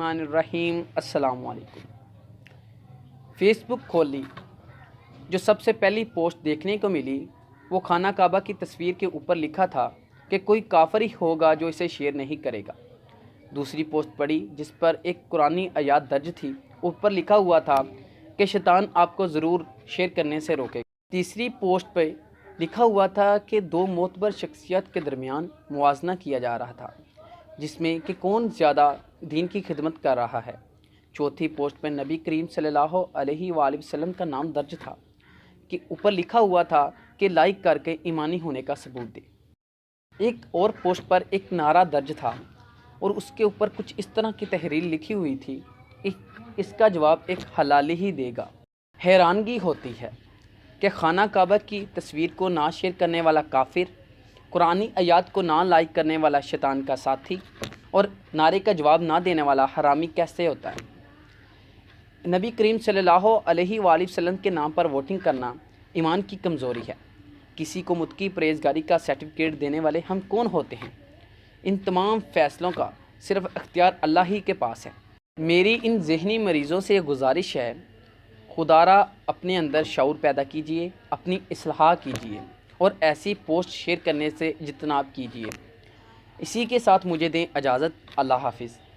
الرحمن الرحیم۔ السلام علیکم۔ فیس بک کھول لی، جو سب سے پہلی پوسٹ دیکھنے کو ملی وہ خانہ کعبہ کی تصویر کے اوپر لکھا تھا کہ کوئی کافر ہی ہوگا جو اسے شیئر نہیں کرے گا۔ دوسری پوسٹ پڑھی جس پر ایک قرآنی آیات درج تھی، اوپر لکھا ہوا تھا کہ شیطان آپ کو ضرور شیئر کرنے سے روکے گا۔ تیسری پوسٹ پہ لکھا ہوا تھا کہ دو معتبر شخصیت کے درمیان موازنہ کیا جا رہا تھا جس میں کہ کون زیادہ دین کی خدمت کر رہا ہے۔ چوتھی پوسٹ پہ نبی کریم صلی اللہ علیہ وآلہ وسلم کا نام درج تھا کہ اوپر لکھا ہوا تھا کہ لائک کر کے ایمانی ہونے کا ثبوت دے۔ ایک اور پوسٹ پر ایک نعرہ درج تھا اور اس کے اوپر کچھ اس طرح کی تحریر لکھی ہوئی تھی، اس کا جواب ایک حلالی ہی دے گا۔ حیرانگی ہوتی ہے کہ خانہ کعبہ کی تصویر کو نہ شیئر کرنے والا کافر، قرآنی آیات کو نہ لائک کرنے والا شیطان کا ساتھی اور نعرے کا جواب نہ دینے والا حرامی کیسے ہوتا ہے۔ نبی کریم صلی اللہ علیہ وآلہ وسلم کے نام پر ووٹنگ کرنا ایمان کی کمزوری ہے۔ کسی کو متقی پرہیزگاری کا سرٹیفکیٹ دینے والے ہم کون ہوتے ہیں؟ ان تمام فیصلوں کا صرف اختیار اللہ ہی کے پاس ہے۔ میری ان ذہنی مریضوں سے یہ گزارش ہے، خدا را اپنے اندر شعور پیدا کیجئے، اپنی اصلاح کیجئے اور ایسی پوسٹ شیئر کرنے سے اجتناب کیجئے۔ اسی کے ساتھ مجھے دیں اجازت۔ اللہ حافظ۔